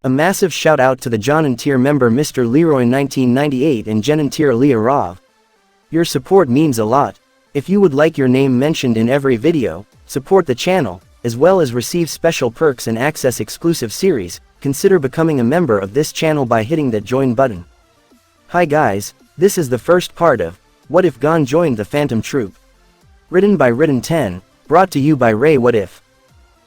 A massive shout out to the Jonin tier member Mr. Leroy 1998 and Jenin tier Leah Rov. Your support means a lot. If you would like your name mentioned in every video, support the channel, as well as receive special perks and access exclusive series, consider becoming a member of this channel by hitting that join button. Hi guys, this is the first part of What If Gon Joined the Phantom Troupe. Written by Written 10, brought to you by Ray What If.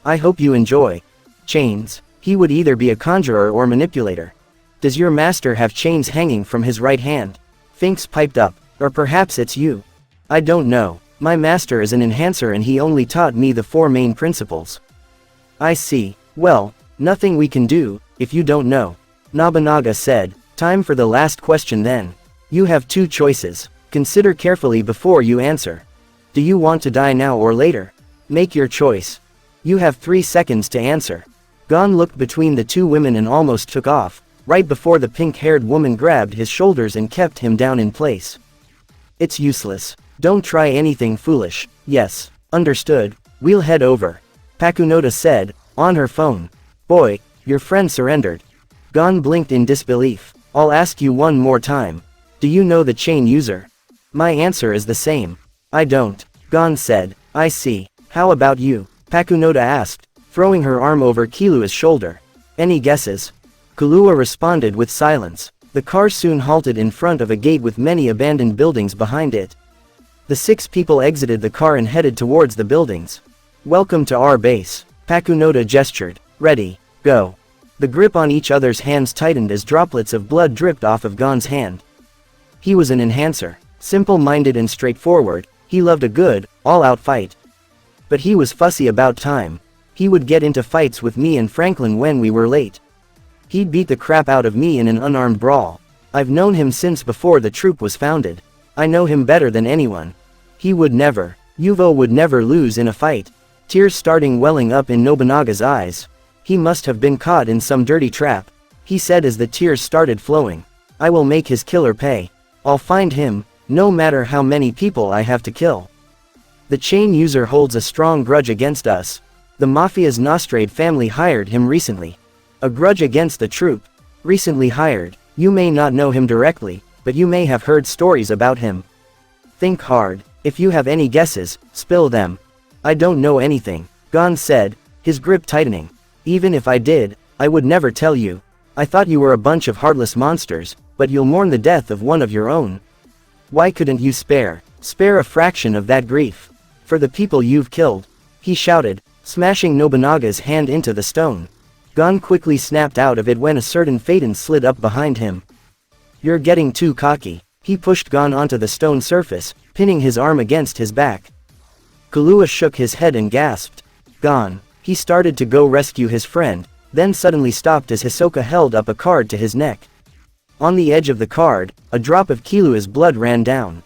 I hope you enjoy. Chains. He would either be a conjurer or manipulator. Does your master have chains hanging from his right hand? Phinks piped up. Or perhaps it's you. I don't know. My master is an enhancer and he only taught me the 4 main principles. I see. Well, nothing we can do, if you don't know. Nobunaga said. Time for the last question then. You have 2 choices. Consider carefully before you answer. Do you want to die now or later? Make your choice. You have 3 seconds to answer. Gon looked between the 2 women and almost took off, right before the pink-haired woman grabbed his shoulders and kept him down in place. It's useless. Don't try anything foolish. Yes, understood. We'll head over. Pakunoda said, on her phone. Boy, your friend surrendered. Gon blinked in disbelief. I'll ask you one more time. Do you know the chain user? My answer is the same. I don't. Gon said. I see. How about you? Pakunoda asked, throwing her arm over Killua's shoulder. Any guesses? Killua responded with silence. The car soon halted in front of a gate with many abandoned buildings behind it. The 6 people exited the car and headed towards the buildings. Welcome to our base. Pakunoda gestured. Ready, go. The grip on each other's hands tightened as droplets of blood dripped off of Gon's hand. He was an enhancer. Simple-minded and straightforward, he loved a good, all-out fight. But he was fussy about time. He would get into fights with me and Franklin when we were late. He'd beat the crap out of me in an unarmed brawl. I've known him since before the troupe was founded. I know him better than anyone. He would never, Yuvo would never lose in a fight. Tears starting welling up in Nobunaga's eyes. He must have been caught in some dirty trap. He said as the tears started flowing. I will make his killer pay. I'll find him, no matter how many people I have to kill. The chain user holds a strong grudge against us. The Mafia's Nostrade family hired him recently. A grudge against the troupe. Recently hired. You may not know him directly, but you may have heard stories about him. Think hard. If you have any guesses, spill them. I don't know anything, Gon said, his grip tightening. Even if I did, I would never tell you. I thought you were a bunch of heartless monsters, but you'll mourn the death of one of your own. Why couldn't you spare a fraction of that grief? For the people you've killed, he shouted, smashing Nobunaga's hand into the stone. Gon quickly snapped out of it when a certain Phaeton slid up behind him. You're getting too cocky. He pushed Gon onto the stone surface, pinning his arm against his back. Killua shook his head and gasped. Gon. He started to go rescue his friend, then suddenly stopped as Hisoka held up a card to his neck. On the edge of the card, a drop of Killua's blood ran down.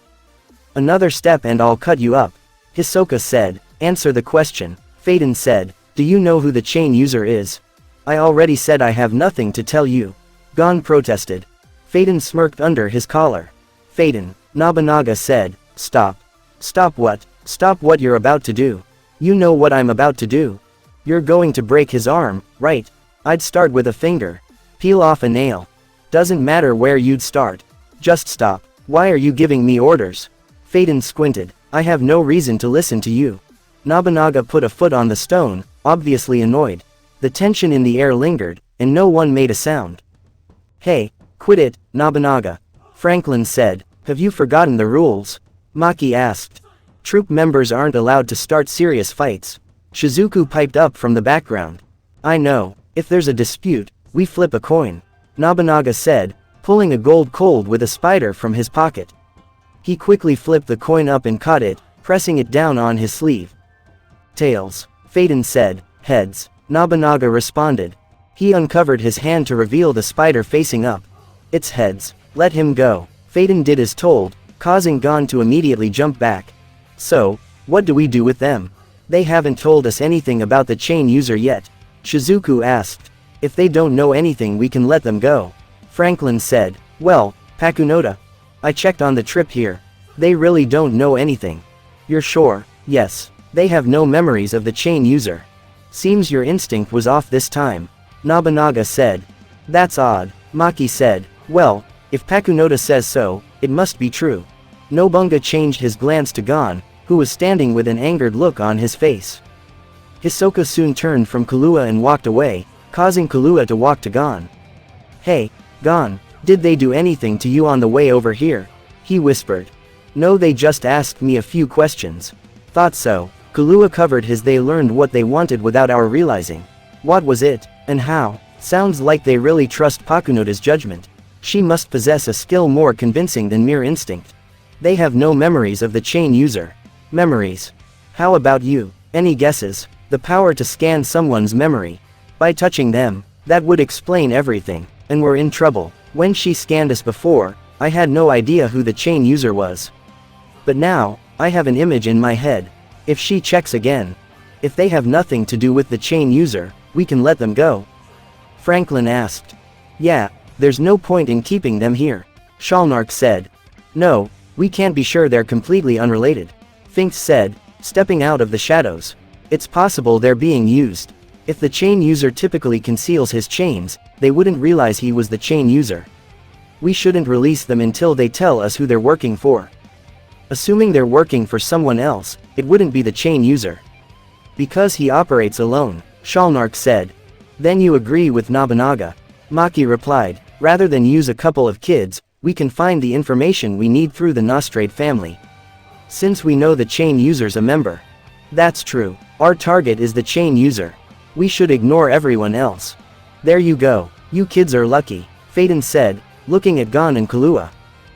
Another step and I'll cut you up, Hisoka said. Answer the question, Phaeton said. Do you know who the chain user is? I already said I have nothing to tell you. Gon protested. Phaeton smirked under his collar. Phaeton, Nobunaga said. Stop. Stop what? Stop what you're about to do. You know what I'm about to do. You're going to break his arm, right? I'd start with a finger. Peel off a nail. Doesn't matter where you'd start. Just stop. Why are you giving me orders? Phaeton squinted. I have no reason to listen to you. Nobunaga put a foot on the stone, obviously annoyed. The tension in the air lingered, and no one made a sound. Hey, quit it, Nobunaga. Franklin said. Have you forgotten the rules? Maki asked. Troupe members aren't allowed to start serious fights. Shizuku piped up from the background. I know. If there's a dispute, we flip a coin. Nobunaga said, pulling a gold cold with a spider from his pocket. He quickly flipped the coin up and caught it, pressing it down on his sleeve. Tails. Phaeton said. Heads. Nobunaga responded. He uncovered his hand to reveal the spider facing up. It's heads. Let him go. Phaeton did as told, causing Gon to immediately jump back. So, what do we do with them? They haven't told us anything about the chain user yet. Shizuku asked. If they don't know anything we can let them go. Franklin said. Well, Pakunoda. I checked on the trip here. They really don't know anything. You're sure? Yes. They have no memories of the chain user. Seems your instinct was off this time. Nobunaga said. That's odd, Maki said. Well, if Pakunoda says so, it must be true. Nobunga changed his glance to Gon, who was standing with an angered look on his face. Hisoka soon turned from Killua and walked away, causing Killua to walk to Gon. Hey, Gon, did they do anything to you on the way over here? He whispered. No, they just asked me a few questions. Thought so. Killua covered his they learned what they wanted without our realizing. What was it, and how? Sounds like they really trust Pakunoda's judgment. She must possess a skill more convincing than mere instinct. They have no memories of the chain user. Memories. How about you? Any guesses? The power to scan someone's memory. By touching them, that would explain everything, and we're in trouble. When she scanned us before, I had no idea who the chain user was. But now, I have an image in my head. If she checks again, if they have nothing to do with the chain user, we can let them go. Franklin asked. Yeah, there's no point in keeping them here. Shalnark said. No, we can't be sure they're completely unrelated. Phinks said, stepping out of the shadows. It's possible they're being used. If the chain user typically conceals his chains, they wouldn't realize he was the chain user. We shouldn't release them until they tell us who they're working for. Assuming they're working for someone else, it wouldn't be the chain user. Because he operates alone, Shalnark said. Then you agree with Nobunaga. Maki replied, rather than use a couple of kids, we can find the information we need through the Nostrade family. Since we know the chain user's a member. That's true, our target is the chain user. We should ignore everyone else. There you go, you kids are lucky, Phaeton said, looking at Gon and Killua.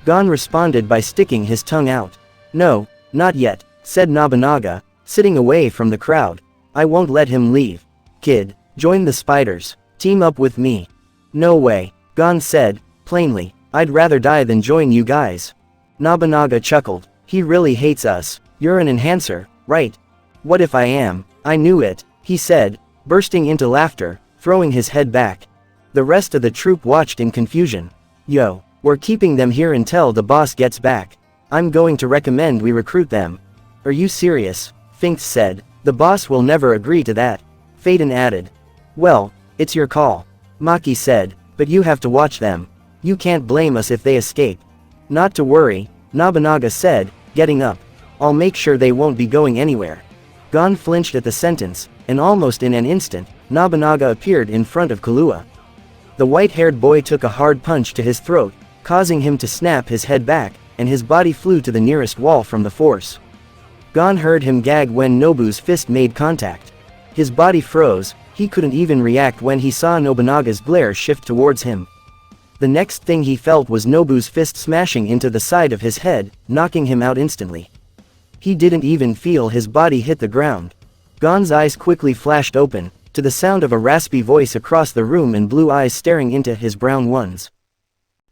Gon responded by sticking his tongue out. No, not yet, said Nobunaga, sitting away from the crowd. I won't let him leave. Kid, join the spiders, team up with me. No way, Gon said, plainly, I'd rather die than join you guys. Nobunaga chuckled, he really hates us. You're an enhancer, right? What if I am? I knew it, he said, bursting into laughter, throwing his head back. The rest of the troupe watched in confusion. Yo, we're keeping them here until the boss gets back. I'm going to recommend we recruit them. Are you serious? Phinks said. The boss will never agree to that. Phaeton added. Well, it's your call. Maki said, but you have to watch them. You can't blame us if they escape. Not to worry, Nobunaga said, getting up. I'll make sure they won't be going anywhere. Gon flinched at the sentence, and almost in an instant, Nobunaga appeared in front of Killua. The white-haired boy took a hard punch to his throat, causing him to snap his head back, and his body flew to the nearest wall from the force. Gon heard him gag when Nobu's fist made contact. His body froze, he couldn't even react when he saw Nobunaga's glare shift towards him. The next thing he felt was Nobu's fist smashing into the side of his head, knocking him out instantly. He didn't even feel his body hit the ground. Gon's eyes quickly flashed open, to the sound of a raspy voice across the room and blue eyes staring into his brown ones.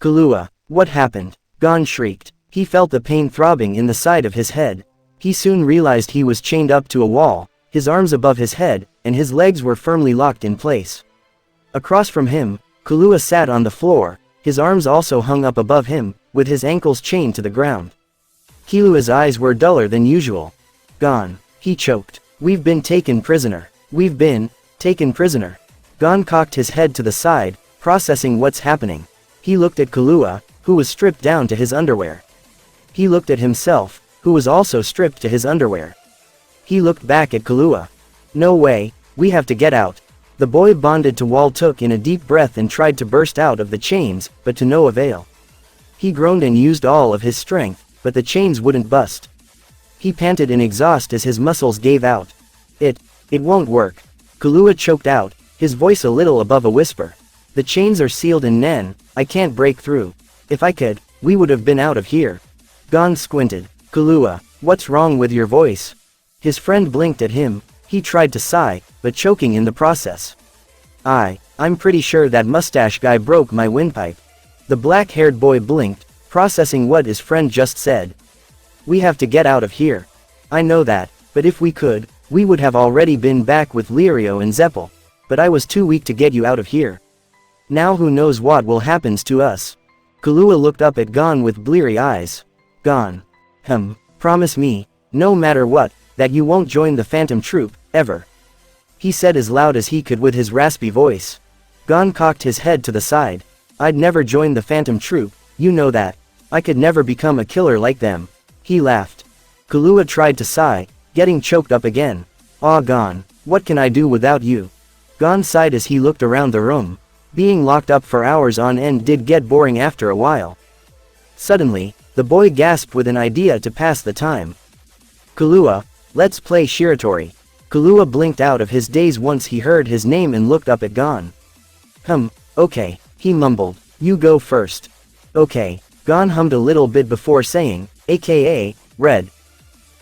Killua, what happened? Gon shrieked. He felt the pain throbbing in the side of his head. He soon realized he was chained up to a wall, his arms above his head, and his legs were firmly locked in place. Across from him, Killua sat on the floor, his arms also hung up above him, with his ankles chained to the ground. Killua's eyes were duller than usual. Gon, he choked. We've been taken prisoner. We've been taken prisoner. Gon cocked his head to the side, processing what's happening. He looked at Killua, who was stripped down to his underwear. He looked at himself, who was also stripped to his underwear. He looked back at Killua. No way, we have to get out. The boy bonded to wall took in a deep breath and tried to burst out of the chains, but to no avail. He groaned and used all of his strength, but the chains wouldn't bust. He panted in exhaust as his muscles gave out. It won't work. Killua choked out, his voice a little above a whisper. The chains are sealed in Nen, I can't break through. If I could, we would have been out of here. Gon squinted. Killua, what's wrong with your voice? His friend blinked at him, he tried to sigh, but choking in the process. I'm pretty sure that mustache guy broke my windpipe. The black-haired boy blinked, processing what his friend just said. We have to get out of here. I know that, but if we could, we would have already been back with Lirio and Zeppel. But I was too weak to get you out of here. Now who knows what will happen to us. Killua looked up at Gon with bleary eyes. Gon. Promise me, no matter what, that you won't join the Phantom Troupe, ever. He said as loud as he could with his raspy voice. Gon cocked his head to the side. I'd never join the Phantom Troupe, you know that. I could never become a killer like them. He laughed. Killua tried to sigh, getting choked up again. Ah Gon, what can I do without you? Gon sighed as he looked around the room. Being locked up for hours on end did get boring after a while. Suddenly, the boy gasped with an idea to pass the time. Killua, let's play Shiratori. Killua blinked out of his daze once he heard his name and looked up at Gon. Okay, he mumbled, you go first. Okay, Gon hummed a little bit before saying, aka, red.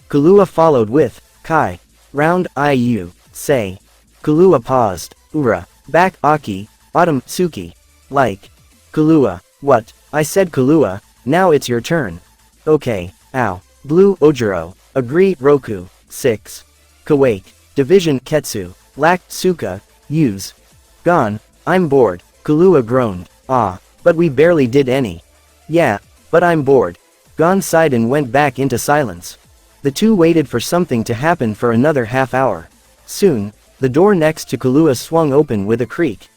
Killua followed with, Kai. Round, IU, say. Killua paused, Ura, back, Aki, Autumn, Suki. Like. Killua, what? I said Killua, now it's your turn. Okay, ow. Blue, Ojiro. Agree, Roku. 6. Kawake. Division, Ketsu. Lack, Suka. Use. Gon, I'm bored. Killua groaned. Ah, but we barely did any. Yeah, but I'm bored. Gon sighed and went back into silence. The two waited for something to happen for another half hour. Soon, the door next to Killua swung open with a creak.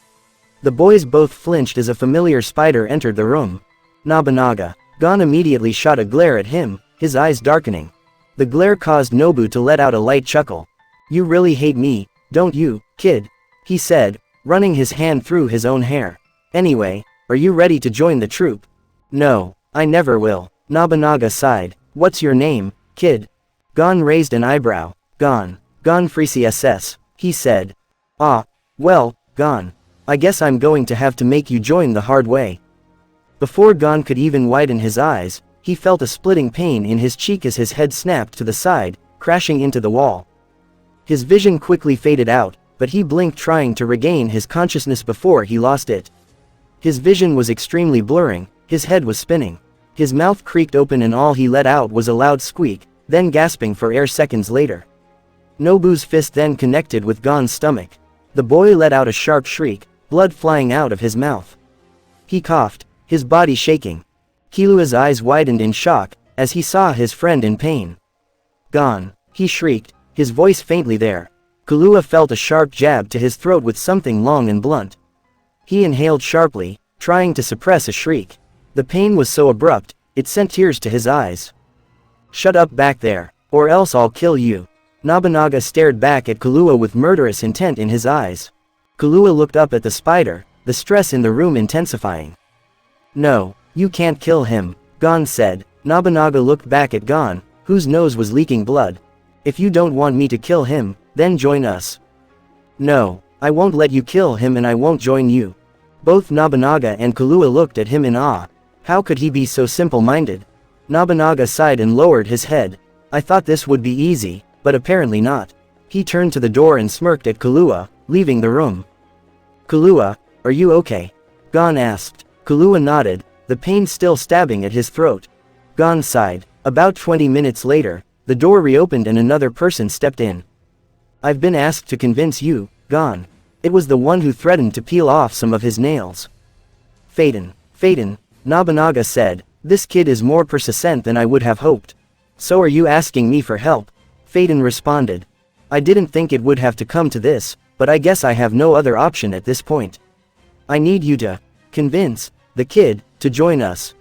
The boys both flinched as a familiar spider entered the room. Nobunaga. Gon immediately shot a glare at him, his eyes darkening. The glare caused Nobu to let out a light chuckle. You really hate me, don't you, kid? He said, running his hand through his own hair. Anyway, are you ready to join the troupe? No, I never will. Nobunaga sighed. What's your name, kid? Gon raised an eyebrow. Gon Freezy SS, he said. Ah, well, Gon. I guess I'm going to have to make you join the hard way. Before Gon could even widen his eyes, he felt a splitting pain in his cheek as his head snapped to the side, crashing into the wall. His vision quickly faded out, but he blinked trying to regain his consciousness before he lost it. His vision was extremely blurring, his head was spinning. His mouth creaked open and all he let out was a loud squeak, then gasping for air seconds later. Nobu's fist then connected with Gon's stomach. The boy let out a sharp shriek, blood flying out of his mouth. He coughed, his body shaking. Killua's eyes widened in shock, as he saw his friend in pain. Gon, he shrieked, his voice faintly there. Killua felt a sharp jab to his throat with something long and blunt. He inhaled sharply, trying to suppress a shriek. The pain was so abrupt, it sent tears to his eyes. Shut up back there, or else I'll kill you. Nobunaga stared back at Killua with murderous intent in his eyes. Killua looked up at the spider, the stress in the room intensifying. No, you can't kill him, Gon said. Nobunaga looked back at Gon, whose nose was leaking blood. If you don't want me to kill him, then join us. No, I won't let you kill him and I won't join you. Both Nobunaga and Killua looked at him in awe. How could he be so simple-minded? Nobunaga sighed and lowered his head. I thought this would be easy, but apparently not. He turned to the door and smirked at Killua, leaving the room. Killua, are you okay? Gon asked. Killua nodded, the pain still stabbing at his throat. Gon sighed. About 20 minutes later, the door reopened and another person stepped in. I've been asked to convince you, Gon. It was the one who threatened to peel off some of his nails. Phaeton, Nobunaga said, this kid is more persistent than I would have hoped. So are you asking me for help? Phaeton responded. I didn't think it would have to come to this, but I guess I have no other option at this point. I need you to convince the kid to join us.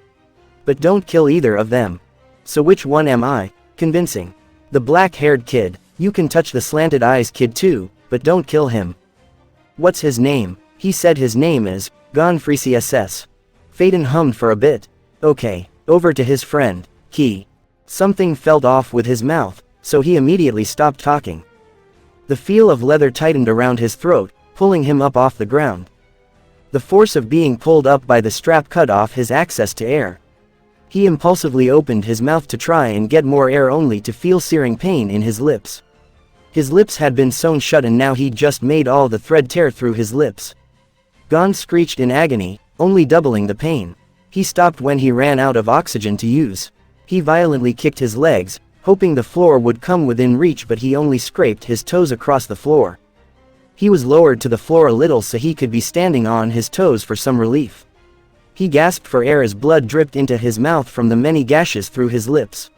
But don't kill either of them. So which one am I convincing? The black-haired kid. You can touch the slanted eyes kid too, but don't kill him. What's his name? He said his name is Gon Freezy SS. Phaeton hummed for a bit. Okay, over to his friend, Ki. Something felt off with his mouth, so he immediately stopped talking. The feel of leather tightened around his throat, pulling him up off the ground. The force of being pulled up by the strap cut off his access to air. He impulsively opened his mouth to try and get more air only to feel searing pain in his lips. His lips had been sewn shut and now he'd just made all the thread tear through his lips. Gon screeched in agony, only doubling the pain. He stopped when he ran out of oxygen to use. He violently kicked his legs, hoping the floor would come within reach, but he only scraped his toes across the floor. He was lowered to the floor a little so he could be standing on his toes for some relief. He gasped for air as blood dripped into his mouth from the many gashes through his lips.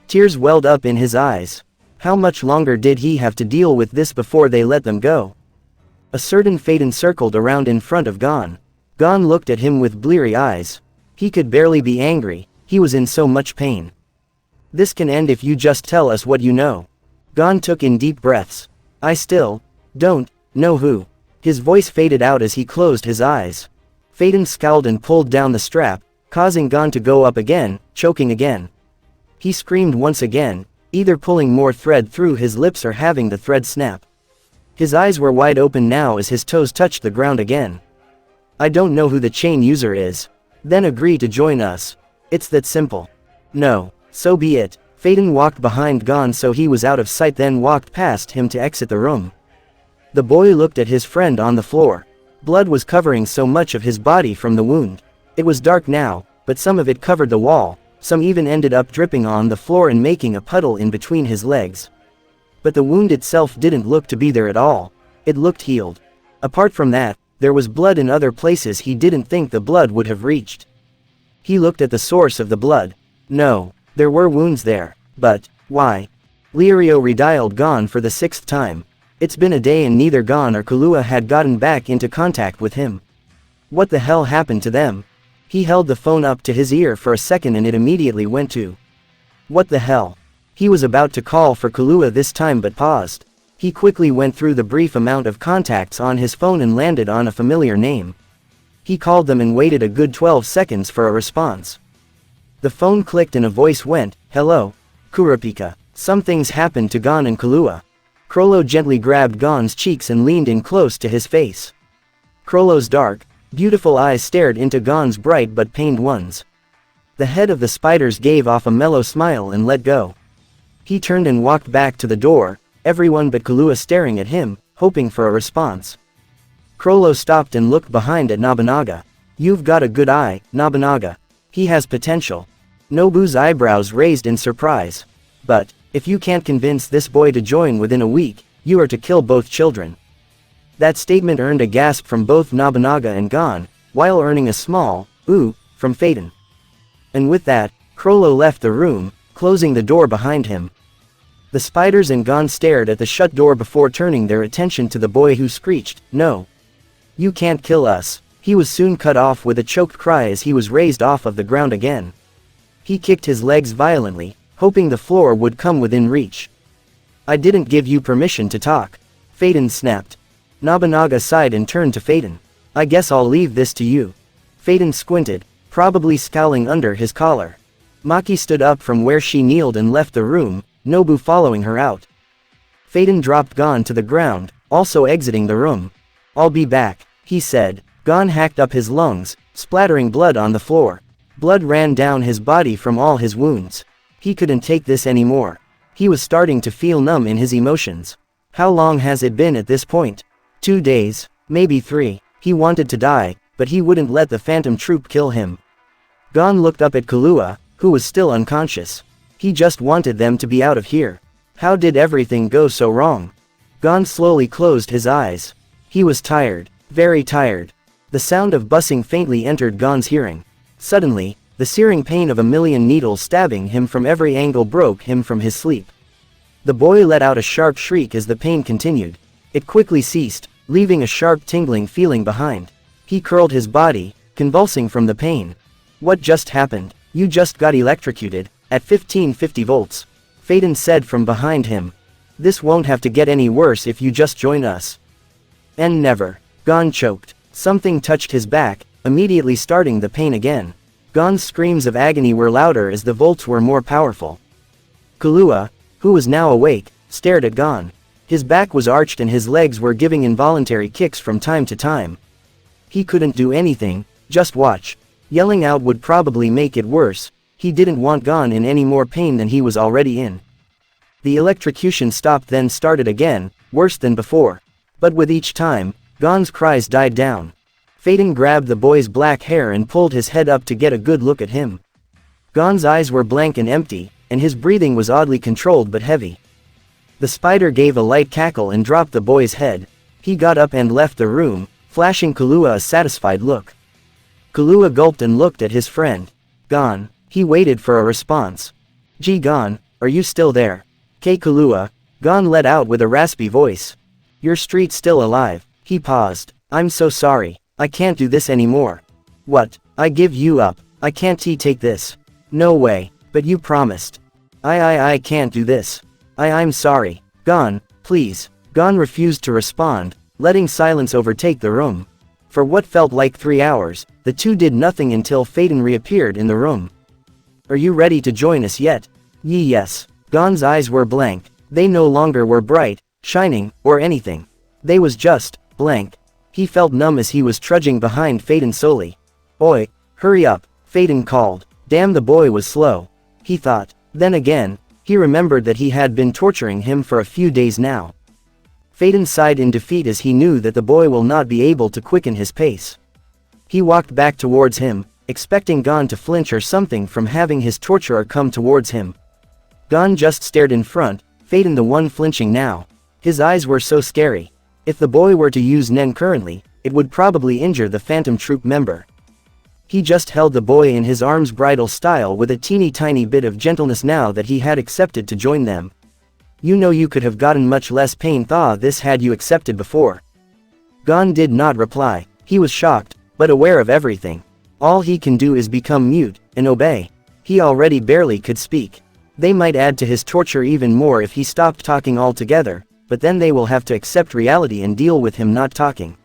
Tears welled up in his eyes. How much longer did he have to deal with this before they let them go? A certain Phaeton circled around in front of Gon. Gon looked at him with bleary eyes. He could barely be angry, he was in so much pain. This can end if you just tell us what you know. Gon took in deep breaths. I still don't know who. His voice faded out as he closed his eyes. Phaeton scowled and pulled down the strap, causing Gon to go up again, choking again. He screamed once again, either pulling more thread through his lips or having the thread snap. His eyes were wide open now as his toes touched the ground again. I don't know who the chain user is. Then agree to join us. It's that simple. No, so be it. Phaeton walked behind Gon so he was out of sight, then walked past him to exit the room. The boy looked at his friend on the floor. Blood was covering so much of his body from the wound. It was dark now, but some of it covered the wall, some even ended up dripping on the floor and making a puddle in between his legs. But the wound itself didn't look to be there at all. It looked healed. Apart from that, there was blood in other places he didn't think the blood would have reached. He looked at the source of the blood. No, there were wounds there. But why? Lirio redialed Gon for the 6th time. It's been a day and neither Gon or Killua had gotten back into contact with him. What the hell happened to them? He held the phone up to his ear for a second and it immediately went to. What the hell? He was about to call for Killua this time but paused. He quickly went through the brief amount of contacts on his phone and landed on a familiar name. He called them and waited a good 12 seconds for a response. The phone clicked and a voice went, "Hello, Kurapika. Something's happened to Gon and Killua." Krollo gently grabbed Gon's cheeks and leaned in close to his face. Krollo's dark, beautiful eyes stared into Gon's bright but pained ones. The head of the spiders gave off a mellow smile and let go. He turned and walked back to the door, everyone but Killua staring at him, hoping for a response. Krollo stopped and looked behind at Nobunaga. You've got a good eye, Nobunaga. He has potential. Nobu's eyebrows raised in surprise. But, if you can't convince this boy to join within a week, you are to kill both children. That statement earned a gasp from both Nobunaga and Gon, while earning a small, ooh, from Phaeton. And with that, Krollo left the room, closing the door behind him. The spiders and Gon stared at the shut door before turning their attention to the boy who screeched, "No. You can't kill us." He was soon cut off with a choked cry as he was raised off of the ground again. He kicked his legs violently, hoping the floor would come within reach. "I didn't give you permission to talk," Phaeton snapped. Nobunaga sighed and turned to Phaeton. "I guess I'll leave this to you." Phaeton squinted, probably scowling under his collar. Maki stood up from where she kneeled and left the room, Nobu following her out. Phaeton dropped Gon to the ground, also exiting the room. "I'll be back," he said. Gon hacked up his lungs, splattering blood on the floor. Blood ran down his body from all his wounds. He couldn't take this anymore. He was starting to feel numb in his emotions. How long has it been at this point? 2 days, maybe 3. He wanted to die, but he wouldn't let the Phantom Troupe kill him. Gon looked up at Killua, who was still unconscious. He just wanted them to be out of here. How did everything go so wrong? Gon slowly closed his eyes. He was tired, very tired. The sound of buzzing faintly entered Gon's hearing. Suddenly, the searing pain of a million needles stabbing him from every angle broke him from his sleep. The boy let out a sharp shriek as the pain continued. It quickly ceased, leaving a sharp tingling feeling behind. He curled his body, convulsing from the pain. What just happened? You just got electrocuted, at 1550 volts. Phaeton said from behind him. This won't have to get any worse if you just join us. And never. Gon choked. Something touched his back, immediately starting the pain again. Gon's screams of agony were louder as the volts were more powerful. Killua, who was now awake, stared at Gon. His back was arched and his legs were giving involuntary kicks from time to time. He couldn't do anything, just watch. Yelling out would probably make it worse. He didn't want Gon in any more pain than he was already in. The electrocution stopped then started again, worse than before. But with each time, Gon's cries died down. Phaeton grabbed the boy's black hair and pulled his head up to get a good look at him. Gon's eyes were blank and empty, and his breathing was oddly controlled but heavy. The spider gave a light cackle and dropped the boy's head. He got up and left the room, flashing Killua a satisfied look. Killua gulped and looked at his friend. Gon. He waited for a response. Gee Gon, are you still there? Killua. Gon let out with a raspy voice. Your street's still alive. He paused. I'm so sorry. I can't do this anymore. What? I give you up. I can't take this. No way. But you promised. I can't do this. I'm sorry. Gon, please. Gon refused to respond, letting silence overtake the room. For what felt like 3 hours, the two did nothing until Phaeton reappeared in the room. Are you ready to join us yet? Yes. Gon's eyes were blank. They no longer were bright, shining, or anything. They was just blank. He felt numb as he was trudging behind Phaeton solely. Oi, hurry up, Phaeton called. Damn, the boy was slow, he thought. Then again, he remembered that he had been torturing him for a few days now. Phaeton sighed in defeat as he knew that the boy will not be able to quicken his pace. He walked back towards him, expecting Gon to flinch or something from having his torturer come towards him. Gon just stared in front, Phaeton the one flinching now. His eyes were so scary. If the boy were to use Nen currently, it would probably injure the Phantom Troupe member. He just held the boy in his arms bridal style with a teeny tiny bit of gentleness now that he had accepted to join them. You know you could have gotten much less pain this had you accepted before. Gon did not reply. He was shocked, but aware of everything. All he can do is become mute, and obey. He already barely could speak. They might add to his torture even more if he stopped talking altogether, but then they will have to accept reality and deal with him not talking.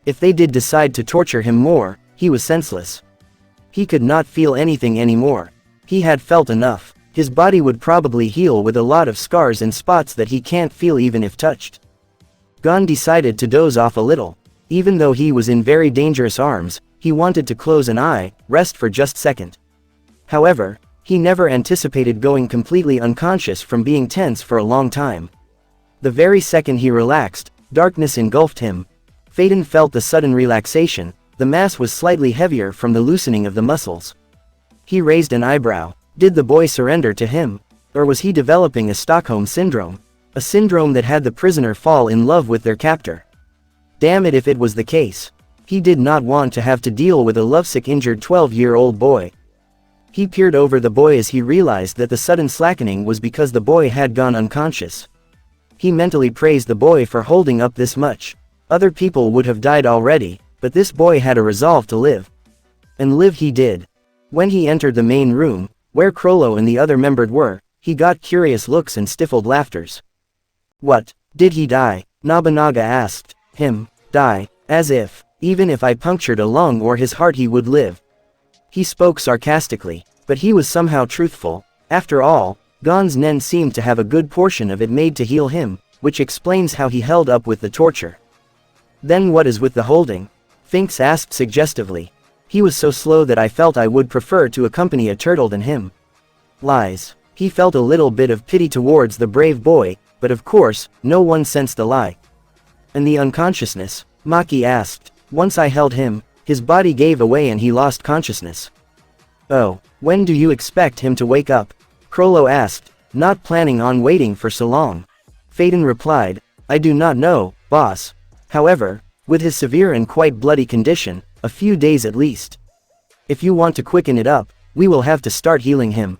If they did decide to torture him more, he was senseless. He could not feel anything anymore. He had felt enough. His body would probably heal with a lot of scars and spots that he can't feel even if touched. Gon decided to doze off a little. Even though he was in very dangerous arms, he wanted to close an eye, rest for just a second. However, he never anticipated going completely unconscious from being tense for a long time. The very second he relaxed, darkness engulfed him. Phaeton felt the sudden relaxation. The mass was slightly heavier from the loosening of the muscles. He raised an eyebrow. Did the boy surrender to him? Or was he developing a Stockholm syndrome? A syndrome that had the prisoner fall in love with their captor. Damn it if it was the case. He did not want to have to deal with a lovesick injured 12-year-old boy. He peered over the boy as he realized that the sudden slackening was because the boy had gone unconscious. He mentally praised the boy for holding up this much. Other people would have died already, but this boy had a resolve to live. And live he did. When he entered the main room, where Chrollo and the other members were, he got curious looks and stifled laughters. What? Did he die? Nobunaga asked. Him? Die? As if, even if I punctured a lung or his heart he would live. He spoke sarcastically, but he was somehow truthful. After all, Gon's Nen seemed to have a good portion of it made to heal him, which explains how he held up with the torture. Then what is with the holding? Phinks asked suggestively. He was so slow that I felt I would prefer to accompany a turtle than him. Lies. He felt a little bit of pity towards the brave boy, but of course, no one sensed the lie. And the unconsciousness? Maki asked. Once I held him, his body gave away and he lost consciousness. Oh, when do you expect him to wake up? Chrollo asked, not planning on waiting for so long. Phaeton replied, I do not know, boss. However, with his severe and quite bloody condition, a few days at least. If you want to quicken it up, we will have to start healing him.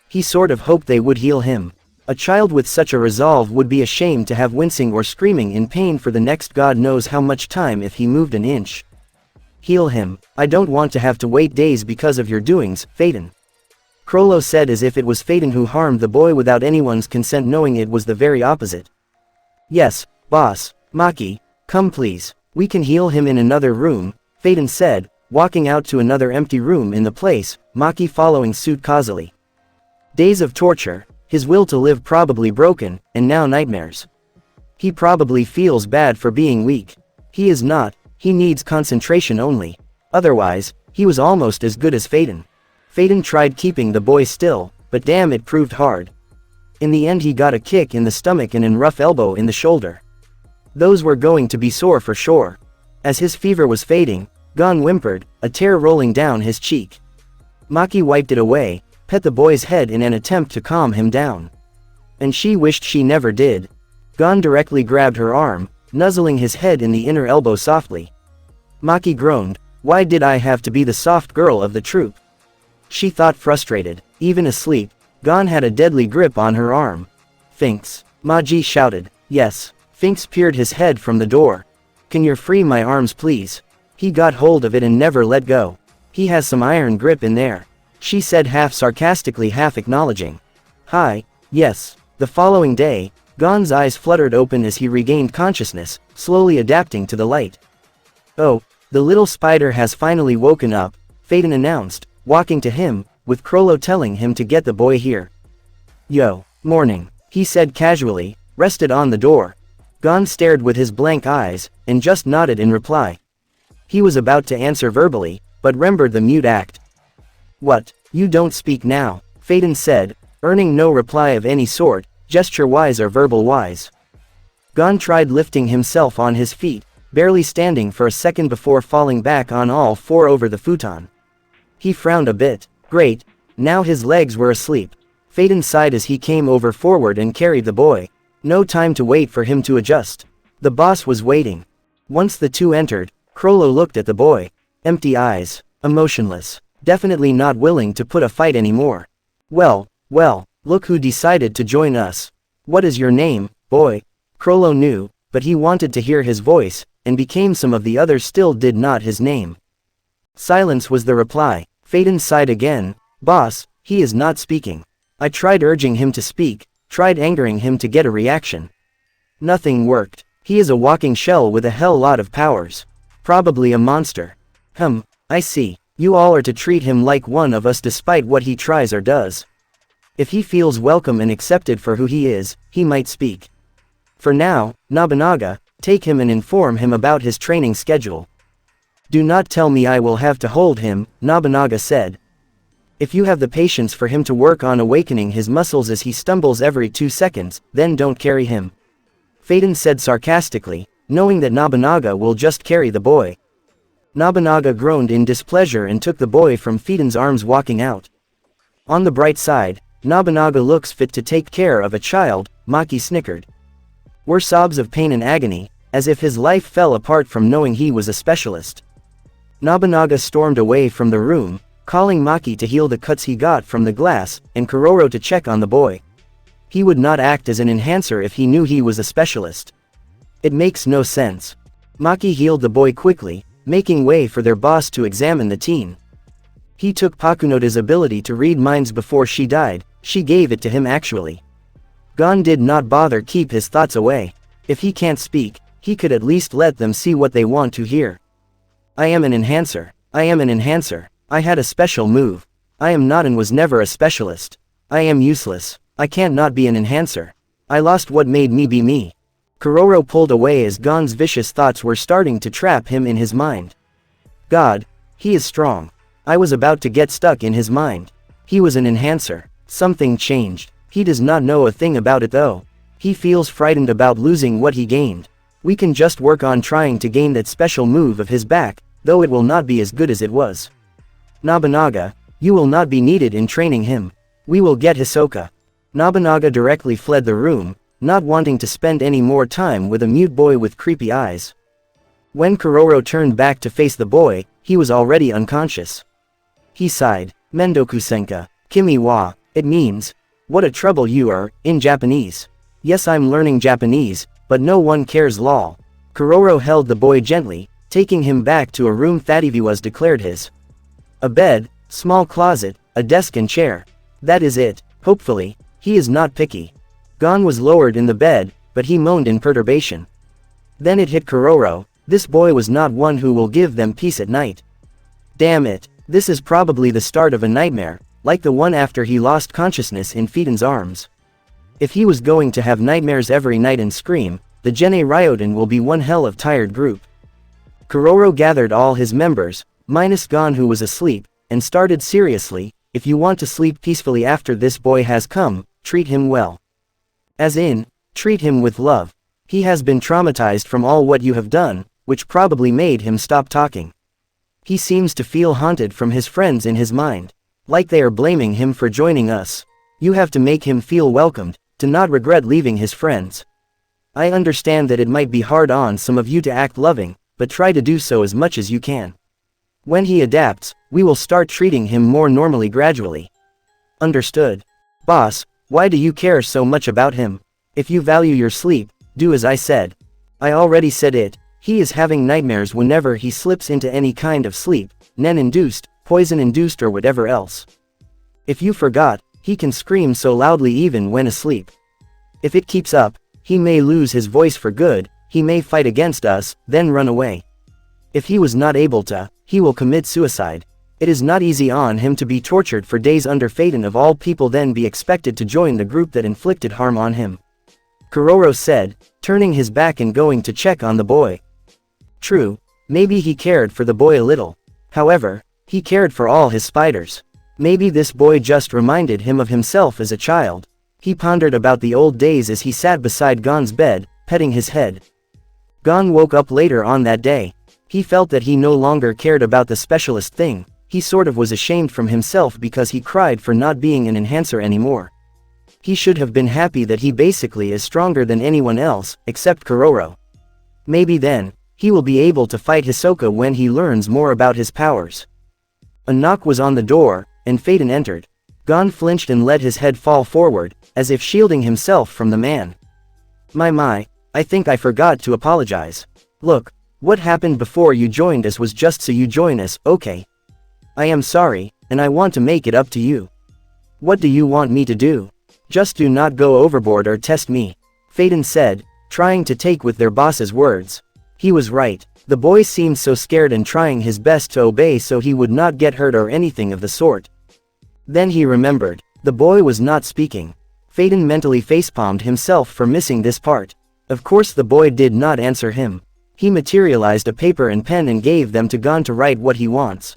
He sort of hoped they would heal him. A child with such a resolve would be ashamed to have wincing or screaming in pain for the next God knows how much time if he moved an inch. Heal him. I don't want to have to wait days because of your doings, Phaeton. Chrollo said as if it was Phaeton who harmed the boy without anyone's consent, knowing it was the very opposite. Yes, boss. Maki, come please. We can heal him in another room, Phaeton said, walking out to another empty room in the place, Maki following suit causally. Days of torture, his will to live probably broken, and now nightmares. He probably feels bad for being weak. He is not, he needs concentration only. Otherwise, he was almost as good as Phaeton. Phaeton tried keeping the boy still, but damn it proved hard. In the end he got a kick in the stomach and a rough elbow in the shoulder. Those were going to be sore for sure. As his fever was fading, Gon whimpered, a tear rolling down his cheek. Maki wiped it away, pet the boy's head in an attempt to calm him down. And she wished she never did. Gon directly grabbed her arm, nuzzling his head in the inner elbow softly. Maki groaned, why did I have to be the soft girl of the troupe? She thought frustrated. Even asleep, Gon had a deadly grip on her arm. Phinks. Maji shouted. Yes. Phinks peered his head from the door. Can you free my arms please? He got hold of it and never let go. He has some iron grip in there. She said half sarcastically half acknowledging. Hi, yes. The following day, Gon's eyes fluttered open as he regained consciousness, slowly adapting to the light. Oh, the little spider has finally woken up, Phaeton announced, walking to him, with Chrollo telling him to get the boy here. Yo, morning, he said casually, rested on the door. Gon stared with his blank eyes, and just nodded in reply. He was about to answer verbally, but remembered the mute act. What, you don't speak now, Phaeton said, earning no reply of any sort, gesture-wise or verbal-wise. Gon tried lifting himself on his feet, barely standing for a second before falling back on all four over the futon. He frowned a bit. Great, now his legs were asleep. Phaeton sighed as he came over forward and carried the boy. No time to wait for him to adjust. The boss was waiting. Once the two entered, Chrollo looked at the boy. Empty eyes, emotionless, definitely not willing to put a fight anymore. Well, look who decided to join us. What is your name, boy? Chrollo knew, but he wanted to hear his voice, and became some of the others still did not his name. Silence was the reply. Phaeton sighed again. Boss, he is not speaking. I tried urging him to speak, tried angering him to get a reaction. Nothing worked. He is a walking shell with a hell lot of powers. Probably a monster. I see. You all are to treat him like one of us despite what he tries or does. If he feels welcome and accepted for who he is, he might speak. For now, Nobunaga, take him and inform him about his training schedule. Do not tell me I will have to hold him, Nobunaga said. If you have the patience for him to work on awakening his muscles as he stumbles every 2 seconds, then don't carry him. Phaeton said sarcastically, knowing that Nobunaga will just carry the boy. Nobunaga groaned in displeasure and took the boy from Phaeton's arms walking out. On the bright side, Nobunaga looks fit to take care of a child, Maki snickered. Were sobs of pain and agony, as if his life fell apart from knowing he was a specialist. Nobunaga stormed away from the room, calling Maki to heal the cuts he got from the glass, and Kuroro to check on the boy. He would not act as an enhancer if he knew he was a specialist. It makes no sense. Maki healed the boy quickly, making way for their boss to examine the teen. He took Pakunoda's ability to read minds before she died. She gave it to him actually. Gon did not bother keep his thoughts away. If he can't speak, he could at least let them see what they want to hear. I am an enhancer. I am an enhancer. I had a special move. I am not and was never a specialist. I am useless. I can't not be an enhancer. I lost what made me be me. Kuroro pulled away as Gon's vicious thoughts were starting to trap him in his mind. God, he is strong. I was about to get stuck in his mind. He was an enhancer. Something changed. He does not know a thing about it though. He feels frightened about losing what he gained. We can just work on trying to gain that special move of his back, though it will not be as good as it was. Nobunaga, you will not be needed in training him. We will get Hisoka. Nobunaga directly fled the room, not wanting to spend any more time with a mute boy with creepy eyes. When Kuroro turned back to face the boy, he was already unconscious. He sighed. Mendoku-senka, kimi wa, it means, what a trouble you are, in Japanese. Yes, I'm learning Japanese, but no one cares lol. Kuroro held the boy gently, taking him back to a room Thadivi was declared his. A bed, small closet, a desk and chair. That is it, hopefully. He is not picky. Gon was lowered in the bed, but he moaned in perturbation. Then it hit Kuroro, this boy was not one who will give them peace at night. Damn it, this is probably the start of a nightmare, like the one after he lost consciousness in Phaeton's arms. If he was going to have nightmares every night and scream, the Gene Ryoten will be one hell of tired group. Kuroro gathered all his members, minus Gon who was asleep, and started seriously, if you want to sleep peacefully after this boy has come, treat him well. As in, treat him with love. He has been traumatized from all what you have done, which probably made him stop talking. He seems to feel haunted from his friends in his mind. Like they are blaming him for joining us. You have to make him feel welcomed, to not regret leaving his friends. I understand that it might be hard on some of you to act loving, but try to do so as much as you can. When he adapts, we will start treating him more normally gradually. Understood. Boss, why do you care so much about him? If you value your sleep, do as I said. I already said it, He is having nightmares whenever he slips into any kind of sleep, nen-induced, poison-induced or whatever else. If you forgot, he can scream so loudly even when asleep. If it keeps up, he may lose his voice for good, he may fight against us, then run away. If he was not able to, he will commit suicide. It is not easy on him to be tortured for days under Phaeton of all people then be expected to join the group that inflicted harm on him. Kuroro said, turning his back and going to check on the boy. True, maybe he cared for the boy a little. However, he cared for all his spiders. Maybe this boy just reminded him of himself as a child. He pondered about the old days as he sat beside Gon's bed, petting his head. Gon woke up later on that day. He felt that he no longer cared about the specialist thing. He sort of was ashamed from himself because he cried for not being an enhancer anymore. He should have been happy that he basically is stronger than anyone else, except Kuroro. Maybe then, he will be able to fight Hisoka when he learns more about his powers. A knock was on the door, and Phaeton entered. Gon flinched and let his head fall forward, as if shielding himself from the man. My, I think I forgot to apologize. Look, what happened before you joined us was just so you join us, okay? I am sorry, and I want to make it up to you. What do you want me to do? Just do not go overboard or test me, Phaeton said, trying to take with their boss's words. He was right. The boy seemed so scared and trying his best to obey so he would not get hurt or anything of the sort. Then he remembered. The boy was not speaking. Phaeton mentally facepalmed himself for missing this part. Of course the boy did not answer him. He materialized a paper and pen and gave them to Gon to write what he wants.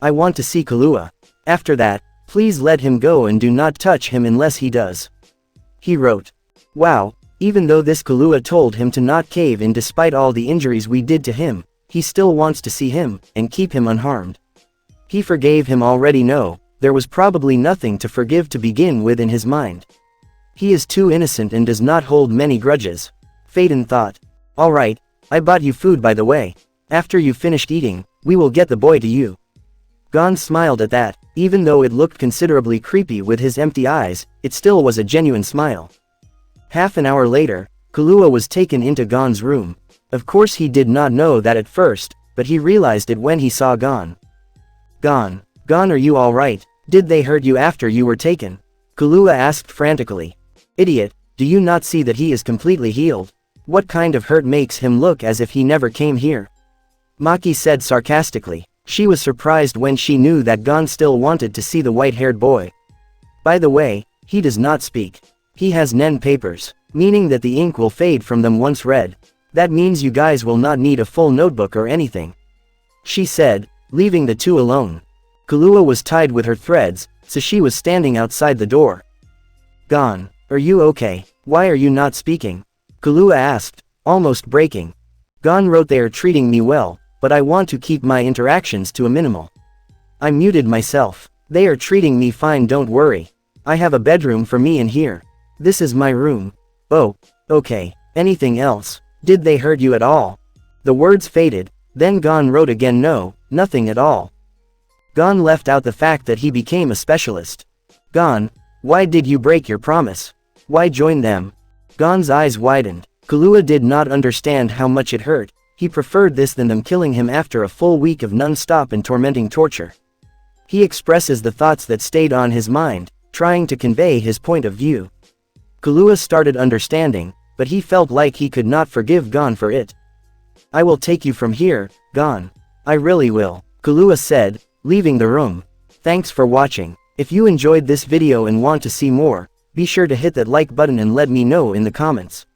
I want to see Killua. After that, please let him go and do not touch him unless he does. He wrote. Wow, even though this Killua told him to not cave in despite all the injuries we did to him, he still wants to see him, and keep him unharmed. He forgave him already. No, there was probably nothing to forgive to begin with in his mind. He is too innocent and does not hold many grudges. Phaeton thought. Alright, I bought you food by the way. After you finished eating, we will get the boy to you. Gon smiled at that. Even though it looked considerably creepy with his empty eyes, it still was a genuine smile. Half an hour later, Killua was taken into Gon's room. Of course he did not know that at first, but he realized it when he saw Gon. Gon, are you alright? Did they hurt you after you were taken? Killua asked frantically. Idiot, do you not see that he is completely healed? What kind of hurt makes him look as if he never came here? Maki said sarcastically. She was surprised when she knew that Gon still wanted to see the white-haired boy. By the way, he does not speak. He has nen papers, meaning that the ink will fade from them once read. That means you guys will not need a full notebook or anything. She said, leaving the two alone. Killua was tied with her threads, so she was standing outside the door. Gon, are you okay? Why are you not speaking? Killua asked, almost breaking. Gon wrote they are treating me well, but I want to keep my interactions to a minimal. I muted myself. They are treating me fine, don't worry. I have a bedroom for me in here. This is my room. Oh, okay. Anything else? Did they hurt you at all? The words faded, then Gon wrote again no, nothing at all. Gon left out the fact that he became a specialist. Gon, why did you break your promise? Why join them? Gon's eyes widened. Killua did not understand how much it hurt. He preferred this than them killing him after a full week of non-stop and tormenting torture. He expresses the thoughts that stayed on his mind, trying to convey his point of view. Killua started understanding, but he felt like he could not forgive Gon for it. I will take you from here, Gon. I really will, Killua said, leaving the room. Thanks for watching. If you enjoyed this video and want to see more, be sure to hit that like button and let me know in the comments.